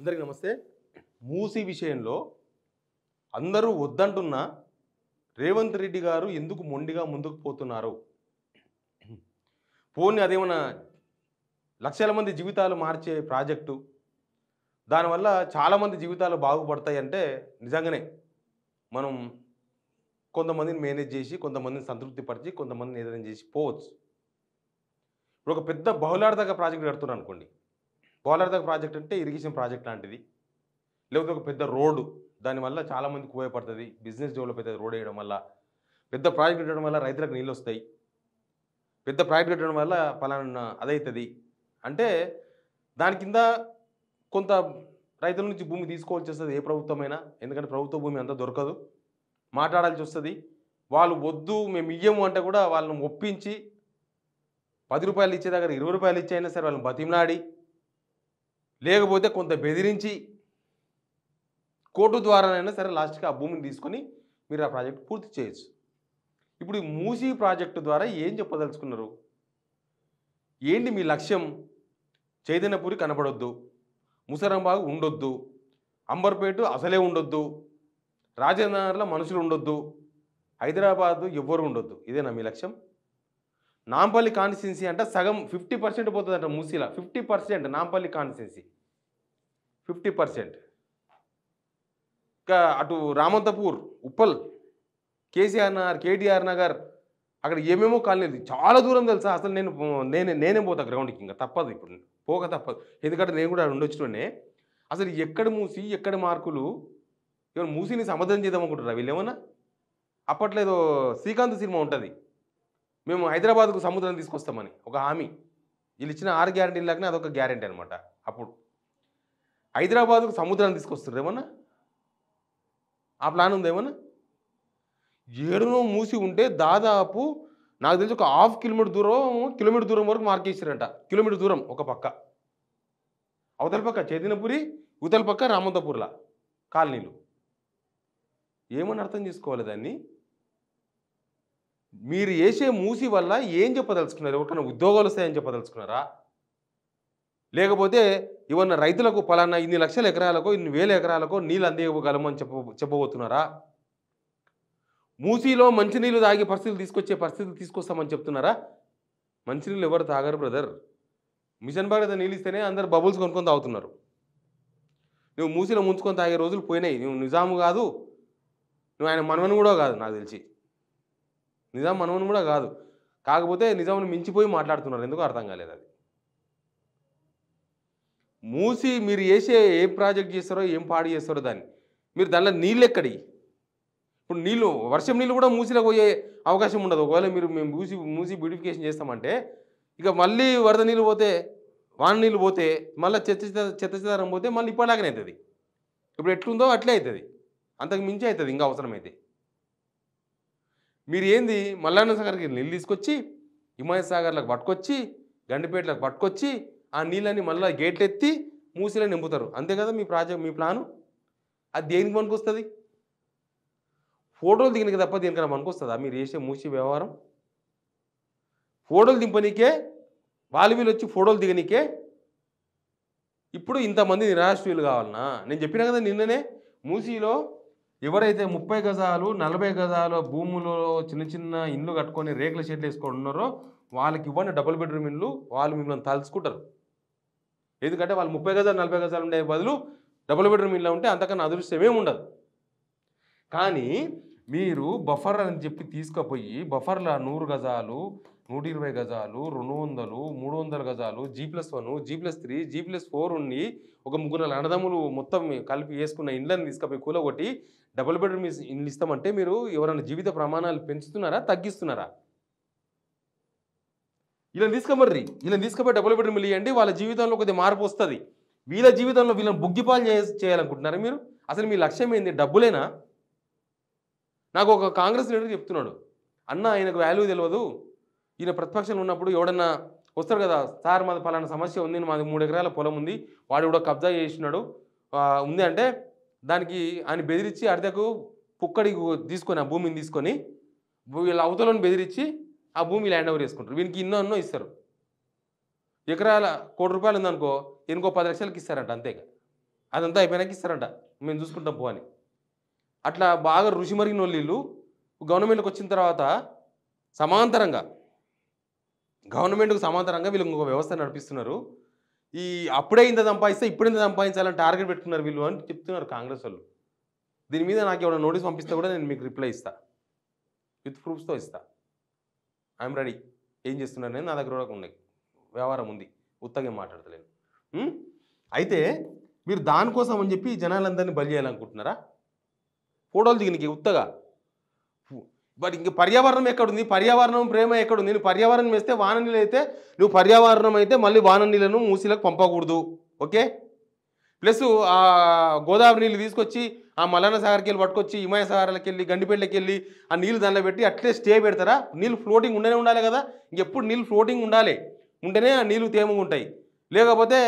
అందరికీ నమస్తే. మూసీ విషయంలో అందరూ వద్దంటున్నా రేవంత్ రెడ్డి గారు ఎందుకు మొండిగా ముందుకు పోతున్నారు? పోనీ అదేమన్నా లక్షల మంది జీవితాలు మార్చే ప్రాజెక్టు. దానివల్ల చాలామంది జీవితాలు బాగుపడతాయంటే నిజంగానే మనం కొంతమందిని మేనేజ్ చేసి, కొంతమందిని సంతృప్తిపరిచి, కొంతమందిని ఏదైనా చేసి పోవచ్చు. ఇప్పుడు ఒక పెద్ద బహుళార్థక ప్రాజెక్ట్ కడుతున్నారనుకోండి. బహుళార్థక ప్రాజెక్ట్ అంటే ఇరిగేషన్ ప్రాజెక్ట్ లాంటిది. లేకపోతే ఒక పెద్ద రోడ్డు. దానివల్ల చాలామందికి ఉపయోగపడుతుంది. బిజినెస్ డెవలప్ అవుతుంది రోడ్ వేయడం వల్ల. పెద్ద ప్రాజెక్ట్ కట్టడం వల్ల రైతులకు నీళ్ళొస్తాయి. పెద్ద ప్రాజెక్ట్ కట్టడం వల్ల పలానా అదవుతుంది అంటే దాని కింద కొంత రైతుల నుంచి భూమి తీసుకోవాల్సి వస్తుంది ఏ ప్రభుత్వమైనా. ఎందుకంటే ప్రభుత్వ భూమి అంతా దొరకదు. మాట్లాడాల్సి వస్తుంది. వాళ్ళు వద్దు మేము ఇయ్యము అంటే కూడా వాళ్ళని ఒప్పించి ₹10 ఇచ్చే దగ్గర ₹20 ఇచ్చైనా సరే వాళ్ళని బతిమలాడి, లేకపోతే కొంత బెదిరించి కోర్టు ద్వారానైనా సరే లాస్ట్‌కి ఆ భూమిని తీసుకొని మీరు ఆ ప్రాజెక్ట్ పూర్తి చేయొచ్చు. ఇప్పుడు ఈ మూసీ ప్రాజెక్టు ద్వారా ఏం చెప్పదలుచుకున్నారు? ఏంటి మీ లక్ష్యం? చైతన్యపురి కనపడొద్దు, ముసరంబాగ్ ఉండొద్దు, అంబర్పేట అసలే ఉండొద్దు, రాజేంద్రనగర్‌లో మనుషులు ఉండొద్దు, హైదరాబాద్ ఎవ్వరు ఉండొద్దు. ఇదేనా మీ లక్ష్యం? నాంపల్లి కాన్స్టిట్యున్సీ అంటే సగం 50% పోతుందంట మూసీలో. 50% నాంపల్లి కాన్స్టిట్యున్సీ 50%. ఇంకా అటు రామంతపూర్, ఉప్పల్, కేసీఆర్ నగర్, కేటీఆర్ నగర్ అక్కడ ఏమేమో కాలనీలు చాలా దూరం తెలుసా. అసలు నేనే పోతా గ్రౌండ్కి. ఇంకా తప్పదు, ఇప్పుడు పోక తప్పదు. ఎందుకంటే నేను కూడా ఉండొచ్చునే. అసలు ఎక్కడ మూసి ఎక్కడ మార్కులు? ఏమైనా మూసీని సమాధానం చేద్దాం అనుకుంటారా వీళ్ళేమన్నా? అప్పట్లో ఏదో శ్రీకాంత్ సినిమా ఉంటుంది, మేము హైదరాబాద్కు సముద్రం తీసుకొస్తామని ఒక హామీ. వీళ్ళు ఇచ్చిన 6 గ్యారెంటీలాగానే అదొక గ్యారెంటీ అనమాట. అప్పుడు హైదరాబాద్కు సముద్రాన్ని తీసుకొస్తారు ఏమన్నా? ఆ ప్లాన్ ఉంది ఏమన్నా? ఏడునో మూసి ఉంటే దాదాపు నాకు తెలిసి ఒక కిలోమీటర్ దూరం వరకు మార్కేసారంట. కిలోమీటర్ దూరం ఒక పక్క, అవతల పక్క చైతన్యపురి, ఇవతల పక్క రామంతపూర్ల కాలనీలు. ఏమని అర్థం చేసుకోవాలి దాన్ని? మీరు వేసే మూసి వల్ల ఏం చెప్పదలుచుకున్నారు? ఎవరికైనా ఉద్యోగాలు వస్తాయని చెప్పదలుచుకున్నారా? లేకపోతే ఏమన్నా రైతులకు పలానా ఇన్ని లక్షల ఎకరాలకో ఇన్ని వేల ఎకరాలకో నీళ్ళు అందివ్వగలమని చెప్పబోతున్నారా? మూసీలో మంచినీళ్ళు తాగే పరిస్థితులు తీసుకొస్తామని చెప్తున్నారా? మంచినీళ్ళు ఎవరు తాగరు బ్రదర్. మిషన్ భారత నీళ్ళు ఇస్తేనే అందరు బబుల్స్ కొనుక్కొని తాగుతున్నారు. నువ్వు మూసీలో ముంచుకొని తాగే రోజులు పోయినాయి. నువ్వు నిజాము కాదు, నువ్వు ఆయన మనవని కూడా కాదు. నాకు తెలిసి నిజాం మనవని కూడా కాదు. కాకపోతే నిజాంను మించిపోయి మాట్లాడుతున్నారు. ఎందుకో అర్థం కాలేదు అది. మూసి మీరు ఏం ప్రాజెక్ట్ చేస్తారో ఏం పాడు చేస్తారో దాన్ని మీరు దానిలో నీళ్ళు ఎక్కడి? ఇప్పుడు వర్షం నీళ్ళు కూడా మూసిలో పోయే అవకాశం ఉండదు. ఒకవేళ మేము మూసి బ్యూటిఫికేషన్ చేస్తామంటే ఇక మళ్ళీ వరద నీళ్ళు పోతే, వాన నీళ్ళు పోతే, మళ్ళీ చెత్త పోతే మళ్ళీ ఇప్పటిలాగానే అవుతుంది. ఇప్పుడు ఎట్లుందో అట్లే అవుతుంది, అంతకు మించి అవుతుంది ఇంకా అవసరమైతే. మీరు ఏంది మల్లన్న సాగర్కి నీళ్ళు తీసుకొచ్చి, హిమాయత్ సాగర్లకు పట్టుకొచ్చి, గండిపేటలకు పట్టుకొచ్చి ఆ నీళ్ళని మళ్ళీ గేట్లు ఎత్తి మూసిలో నింపుతారు. అంతే కదా మీ ప్లాను? అది దేనికి పనికొస్తుంది? ఫోటోలు దిగనికి తప్ప దేనికన్నా పనికొస్తుందా మీరు చేసే మూసి వ్యవహారం? ఫోటోలు దింపనీకే, వీళ్ళు వచ్చి ఫోటోలు దిగనీకే ఇప్పుడు ఇంతమంది నిరాశ్రయులు కావాలన్నా? నేను చెప్పినా కదా నిన్ననే, మూసీలో ఎవరైతే 30 గజాలు 40 గజాల భూములో చిన్న చిన్న ఇండ్లు కట్టుకొని రేకుల షెడ్లు వేసుకొని ఉన్నారో వాళ్ళకి ఇవ్వండి డబుల్ బెడ్రూమ్ ఇండ్లు. వాళ్ళు మిమ్మల్ని తలుచుకుంటారు. ఎందుకంటే వాళ్ళు 30 గజాలు 40 గజాలు ఉండే బదులు డబుల్ బెడ్రూమ్ ఇండ్లు ఉంటే అంతకన్నా అదృష్టమేమి ఉండదు. కానీ మీరు బఫర్ అని చెప్పి తీసుకుపోయి బఫర్ల 100 గజాలు, 120 గజాలు, 200, 300 గజాలు, G+1, G+3, G+4 ఉండి ఒక 3 అన్నదమ్ములు మొత్తం కలిపి వేసుకున్న ఇండ్లను తీసుకుపోయి కూలగొట్టి డబుల్ బెడ్రూమ్ ఇండ్లు ఇస్తామంటే మీరు ఎవరైనా జీవిత ప్రమాణాలు పెంచుతున్నారా, తగ్గిస్తున్నారా? వీళ్ళని తీసుకుపోయి డబుల్ బెడ్రూమ్ ఇల్లు ఇవ్వండి, వాళ్ళ జీవితంలో కొద్దిగా మార్పు వస్తుంది. వీళ్ళ జీవితంలో వీళ్ళని బుగ్గిపాలు చేయాలనుకుంటున్నారా మీరు? అసలు మీ లక్ష్యం ఏంది? డబ్బులేనా? నాకు ఒక కాంగ్రెస్ లీడర్ చెప్తున్నాడు, అన్న ఆయనకు వాల్యూ తెలియదు, ఈయన ప్రతిపక్షంలో ఉన్నప్పుడు ఎవడన్నా వస్తారు కదా, సార్ మాది పలానా సమస్య ఉంది, మాది 3 ఎకరాల పొలం ఉంది, వాడు కూడా కబ్జా చేసినాడు ఉంది అంటే దానికి ఆయన బెదిరించి అర్ధకు పుక్కడికి తీసుకొని ఆ భూమిని తీసుకొని వీళ్ళ అవతలను బెదిరించి ఆ భూమి ల్యాండ్ ఓవర్ చేసుకుంటారు. వీనికి ఇన్నో ఇస్తారు. ఎకరాల ₹1 కోటి ఉందనుకో, ఇంకో 10 లక్షలకి ఇస్తారంట. అంతేగా అదంతా అయిపోయినాక ఇస్తారంట, మేము చూసుకుంటాం పో అని. అట్లా బాగా ఋషి మరిగిన వాళ్ళు గవర్నమెంట్‌కి వచ్చిన తర్వాత సమాంతరంగా గవర్నమెంట్‌కు సమాంతరంగా వీళ్ళు ఇంకొక వ్యవస్థ నడిపిస్తున్నారు. ఈ అప్పుడే ఇంత సంపాదిస్తే ఇప్పుడు ఇంత సంపాదించాలని టార్గెట్ పెట్టుకున్నారు వీళ్ళు అని చెప్తున్నారు కాంగ్రెస్ వాళ్ళు. దీని మీద నాకు ఎవరైనా నోటీస్ పంపిస్తే కూడా నేను మీకు రిప్లై ఇస్తా, విత్ ప్రూఫ్స్‌తో ఇస్తా. I'm ready. ఏం చేస్తున్నారు నేను, నా దగ్గర కూడా ఉన్నాయి, వ్యవహారం ఉంది, ఉత్తగా మాట్లాడతలేను. అయితే మీరు దానికోసం అని చెప్పి జనాలందరినీ బలి చేయాలనుకుంటున్నారా? ఫోటోలు దిగనికి ఉత్తగా. బట్ ఇంక పర్యావరణం ఎక్కడుంది? పర్యావరణం ప్రేమ ఎక్కడుంది? నువ్వు పర్యావరణం వేస్తే వాన నీళ్ళు అయితే, నువ్వు పర్యావరణం అయితే మళ్ళీ వాన నీళ్ళను మూసీలకు పంపకూడదు. ఓకే. ప్లస్ ఆ గోదావరి నీళ్ళు తీసుకొచ్చి ఆ మల్లన్న సాగర్కి వెళ్ళి పట్టుకొచ్చి హిమాయ సాగర్కి వెళ్ళి గండిపేటకి వెళ్ళి ఆ నీళ్ళు దానిలో పెట్టి అట్లే స్టే పెడతారా? నీళ్ళు ఫ్లోటింగ్ ఉండనే ఉండాలి కదా. ఇంకెప్పుడు నీళ్ళు ఫ్లోటింగ్ ఉండాలి, ఉంటేనే ఆ నీళ్ళు తేమగా ఉంటాయి. లేకపోతే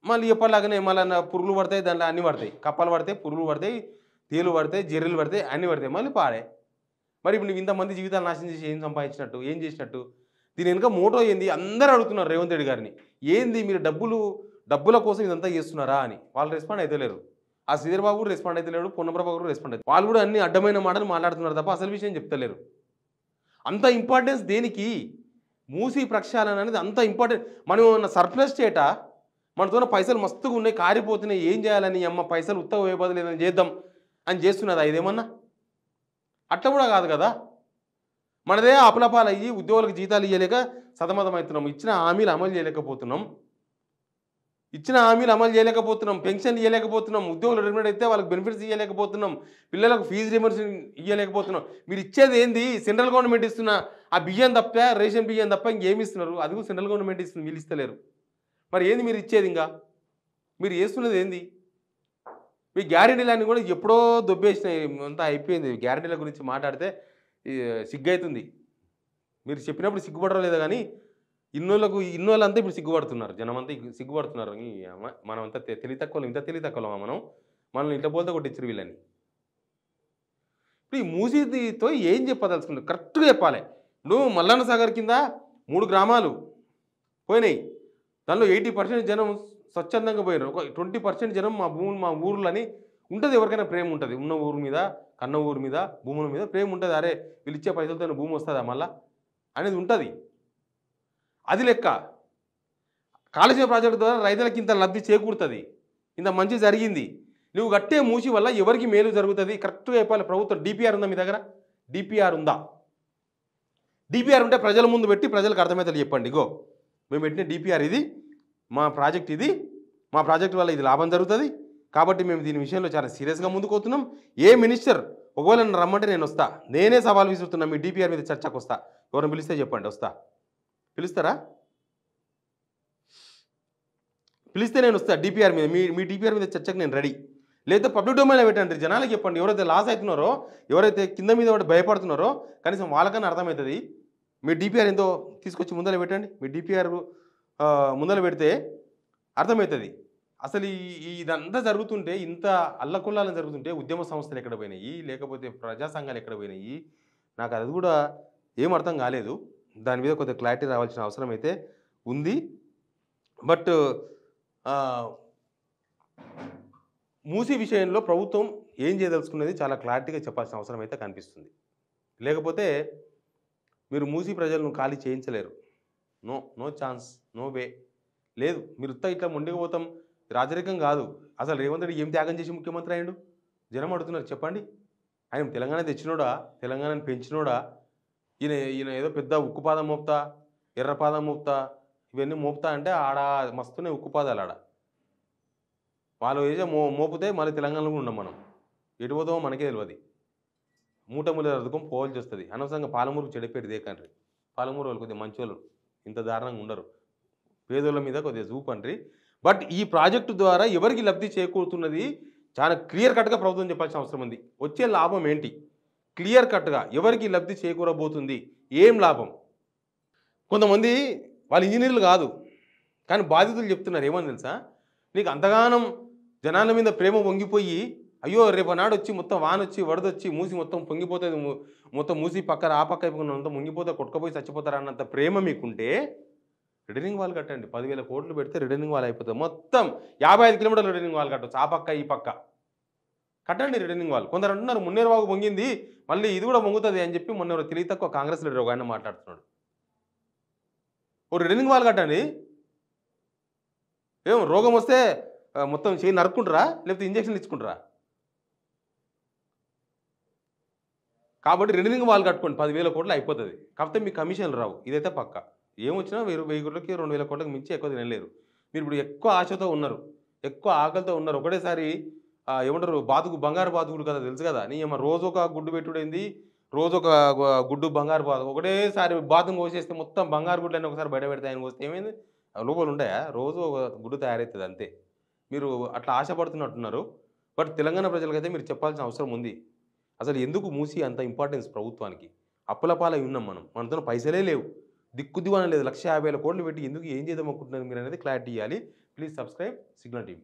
మళ్ళీ ఎప్పటిలాగానే మళ్ళీ పురుగులు పడతాయి, దాంట్లో అన్నీ పడతాయి, కప్పలు పడతాయి, పురుగులు పడతాయి, తేలు పడతాయి, జర్రెలు పడతాయి, అన్నీ పడతాయి, మళ్ళీ పాడే. మరి ఇప్పుడు నువ్వు ఇంతమంది జీవితాలు నాశనం చేసి ఏం సంపాదించినట్టు, ఏం చేసినట్టు? దీని వెనుక మోటో ఏంది? అందరూ అడుగుతున్నారు రేవంత్ రెడ్డి గారిని, ఏంది మీరు డబ్బుల కోసం ఇదంతా చేస్తున్నారా అని. వాళ్ళు రెస్పాండ్ అయితే లేరు. ఆ శ్రీధర్ బాబు కూడా రెస్పాండ్ అయితే లేడు, పొన్నప్రభ కూడా రెస్పాండ్ అయితే, వాళ్ళు కూడా అన్ని అడ్డమైన మాటలు మాట్లాడుతున్నారు తప్ప అసలు విషయం చెప్తలేరు. అంత ఇంపార్టెన్స్ దేనికి? మూసీ ప్రక్షాళన అనేది అంత ఇంపార్టెంట్. మనం ఏమన్నా సర్ప్లస్ స్టేటా? మనతో పైసలు మస్తుగా ఉన్నాయి, కారిపోతున్నాయి, ఏం చేయాలని, అమ్మ పైసలు ఉత్తగా పోయే బదులు ఏదైనా చేద్దాం అని చేస్తున్నదా ఇదేమన్నా? అట్లా కూడా కాదు కదా. మనదే అప్పులపాలయ్యి ఉద్యోగులకు జీతాలు ఇవ్వలేక సతమతం అవుతున్నాం, ఇచ్చిన హామీలు అమలు చేయలేకపోతున్నాం, పెన్షన్ ఇవ్వలేకపోతున్నాం, ఉద్యోగులు రిటైర్మెంట్ అయితే వాళ్ళకి బెనిఫిట్స్ ఇవ్వలేకపోతున్నాం, పిల్లలకు ఫీజు రియంబర్స్మెంట్ ఇవ్వలేకపోతున్నాం. మీరు ఇచ్చేది ఏంది? సెంట్రల్ గవర్నమెంట్ ఇస్తున్న ఆ బియ్యం తప్ప, రేషన్ బియ్యం తప్ప ఇంకేమి ఇస్తున్నారు? అది కూడా సెంట్రల్ గవర్నమెంట్ ఇస్తుంది, వీళ్ళు ఇస్తలేరు. మరి ఏంది మీరు ఇచ్చేది? ఇంకా మీరు చేస్తున్నది ఏంది? మీ గ్యారెంటీలన్నీ కూడా ఎప్పుడో దొబ్బేసినాయి, అంతా అయిపోయింది. గ్యారెంటీల గురించి మాట్లాడితే సిగ్గవుతుంది. మీరు చెప్పినప్పుడు సిగ్గుపడడం లేదా కానీ ఇన్నోళ్ళంతా ఇప్పుడు సిగ్గుపడుతున్నారు, జనమంతా సిగ్గుపడుతున్నారు. మనమంతా తెలివి తక్కువ, ఇంత తెలివి తక్కువ మనల్ని ఇంట్లో పోతే కొట్టించారు వీళ్ళని. ఇప్పుడు ఈ మూసీతో ఏం చెప్పదలుచుకుంటారు? కరెక్ట్గా చెప్పాలి. ఇప్పుడు మల్లన్న సాగర్ కింద 3 గ్రామాలు పోయినాయి, దానిలో 80% జనం స్వచ్ఛందంగా పోయినారు. ఒక 20% జనం మా భూములు మా ఊర్లని ఉంటుంది. ఎవరికైనా ప్రేమ ఉంటుంది, ఉన్న ఊరు మీద, కన్న ఊరు మీద, భూముల మీద ప్రేమ ఉంటుంది. అరే వీళ్ళు ఇచ్చే పైసలతో భూమి వస్తుందా మళ్ళా అనేది ఉంటుంది. అది లెక్క. కాళేశ్వరం ప్రాజెక్టు ద్వారా రైతులకి ఇంత లబ్ధి చేకూరుతుంది, ఇంత మంచి జరిగింది. నువ్వు కట్టే మూసి వల్ల ఎవరికి మేలు జరుగుతుంది? కరెక్ట్గా చెప్పాలి. ప్రభుత్వం డిపిఆర్ ఉందా మీ దగ్గర? డిపిఆర్ ఉందా? డిపిఆర్ ఉంటే ప్రజల ముందు పెట్టి ప్రజలకు అర్థమవుతుంది చెప్పండి. ఇగో మేము పెట్టిన డిపిఆర్ ఇది, మా ప్రాజెక్ట్ ఇది, మా ప్రాజెక్ట్ వల్ల ఇది లాభం జరుగుతుంది కాబట్టి మేము దీని విషయంలో చాలా సీరియస్గా ముందుకు పోతున్నాం. ఏ మినిస్టర్ ఒకవేళ నన్ను రమ్మంటే నేను వస్తా, నేనే సవాల్ విసురుతున్నా, మీ డిపిఆర్ మీద చర్చకు వస్తా. ఎవరిని పిలిస్తే చెప్పండి వస్తా. పిలుస్తారా? పిలిస్తే నేను వస్తా. డిపిఆర్ మీద మీ డిపిఆర్ మీద చర్చకు నేను రెడీ. లేదా పబ్లిక్ డొమైన్లో పెట్టండి, జనాలకు చెప్పండి. ఎవరైతే లాస్ అవుతున్నారో, ఎవరైతే కింద మీద భయపడుతున్నారో కనీసం వాళ్ళకన్నా అర్థమవుతుంది. మీ డిపిఆర్ ఎంతో తీసుకొచ్చి ముందర పెట్టండి. మీ డిపిఆర్ ముందర పెడితే అర్థమవుతుంది. అసలు ఇదంతా జరుగుతుంటే, ఇంత అల్లకొల్లాలని జరుగుతుంటే ఉద్యమ సంస్థలు ఎక్కడ పోయినాయి, లేకపోతే ప్రజా సంఘాలు ఎక్కడ పోయినాయి, నాకు అది కూడా ఏం అర్థం కాలేదు. దాని మీద కొద్దిగా క్లారిటీ రావాల్సిన అవసరం అయితే ఉంది. బట్ మూసీ విషయంలో ప్రభుత్వం ఏం చేయదలుచుకున్నది చాలా క్లారిటీగా చెప్పాల్సిన అవసరం అయితే కనిపిస్తుంది. లేకపోతే మీరు మూసీ ప్రజలను ఖాళీ చేయించలేరు. నో ఛాన్స్, నో వే లేదు. మీరు ఇట్లా మొండిగా పోతాం, రాజరికం కాదు. అసలు రేవంత్ రెడ్డి ఏం త్యాగం చేసి ముఖ్యమంత్రి అయ్యాడు? జనం అడుగుతున్నారు, చెప్పండి. ఆయన తెలంగాణ తెచ్చినోడా? తెలంగాణను పెంచినోడా? ఈయన ఏదో పెద్ద ఉక్కుపాదం మోపుతా, ఎర్రపాదం మోపుతా, ఇవన్నీ మోపుతా అంటే ఆడ మస్తున్నాయి ఉక్కుపాదాలు. ఆడ వాళ్ళు ఏదో మోపితే మళ్ళీ తెలంగాణలో ఉన్నాం మనం. ఎటు పోతామో మనకే తెలియదు. మూటములు అర్థకం పోవాల్సి వస్తుంది. అనవసరంగా పాలమూరుకు చెడిపోయాడు దేకండ్రి. పాలమూరు వాళ్ళు కొద్దిగా మంచోళ్ళు, ఇంత దారుణంగా ఉండరు. పేదోళ్ళ మీద కొద్దిగా చూపండ్రి. బట్ ఈ ప్రాజెక్టు ద్వారా ఎవరికి లబ్ధి చేకూరుతున్నది చాలా క్లియర్ కట్గా ప్రభుత్వం చెప్పాల్సిన అవసరం ఉంది. వచ్చే లాభం ఏంటి? క్లియర్ కట్గా ఎవరికి లబ్ధి చేకూరబోతుంది, ఏం లాభం? కొంతమంది వాళ్ళు ఇంజనీర్లు కాదు కానీ బాధితులు చెప్తున్నారు. ఏమని తెలుసా? నీకు అంతగానం జనాల మీద ప్రేమ పొంగిపోయి, అయ్యో రేపు నాడు వచ్చి మొత్తం వానొచ్చి వరదొచ్చి మూసి మొత్తం పొంగిపోతుంది, మొత్తం మూసి పక్కన ఆ పక్క మొత్తం మునిగిపోతే కొట్టుకపోయి చచ్చిపోతారు అన్నంత ప్రేమ మీకుంటే రిటర్నింగ్ వాల్ కట్టండి. 10,000 కోట్లు పెడితే రిటర్నింగ్ వాల్ అయిపోతది. మొత్తం 55 కిలోమీటర్ల రిటర్నింగ్ వాల్ కట్టొచ్చు. ఆ పక్క, ఈ పక్క. కట్టండి రిటర్నింగ్ వాల్. కొందరు అంటున్నారు మున్నేరు వాగు పొంగింది. మళ్ళీ ఇది కూడా పొంగుతది అని చెప్పి మొన్న ఎవరో తెలివి తక్కువ కాంగ్రెస్ లీడర్ ఒక ఆయన మాట్లాడుతున్నాడు. ఓ రిటర్నింగ్ వాల్ కట్టండి. ఏం రోగం వస్తే మొత్తం చేయి నరుక్కుంటారా? లేకపోతే ఇంజెక్షన్లు ఇచ్చుకుంటారా? కాబట్టి రిటర్నింగ్ వాల్ కట్టుకోండి. 10,000 కోట్లు అయిపోతది. కాకపోతే మీకు కమిషన్లు రావు. ఇదైతే పక్కా. ఏమొచ్చినా 1000 కోట్లకి 2,000 కోట్లకి మించి ఎక్కువ తినలేరు. మీరు ఇప్పుడు ఎక్కువ ఆశతో ఉన్నారు. ఎక్కువ ఆకలితో ఉన్నారు. ఒకటేసారి ఏమంటారు బంగారు బాతుకుడు కదా తెలుసు కదా! నీ యమ్మ రోజొక గుడ్డు పెట్టుడేంది, రోజొక గుడ్డు బంగారు బాతు. ఒకటేసారి బాతుని కోసేస్తే మొత్తం బంగారు గుడ్లన్నీ ఒకసారి బయట పెడతాయని కోస్తే ఏమైంది? లోపల ఉంటాయా? రోజు ఒక గుడ్డు తయారైతది అంతే. మీరు అట్లా ఆశపడుతున్నట్టున్నారు. బట్ తెలంగాణ ప్రజలకైతే మీరు చెప్పాల్సిన అవసరం ఉంది. అసలు ఎందుకు మూసి అంత ఇంపార్టెన్స్ ప్రభుత్వానికి? అప్పుల పాలై ఉన్నాం మనం. మనతోని పైసలే లేవు. దిక్కుదివాన లేదు. 1,50,000 కోట్లు పెట్టి ఎందుకు ఏం చేద్దాం అనుకుంటున్నారు మీరనేది క్లారిటీ ఇయ్యాలి. Please subscribe signal TV.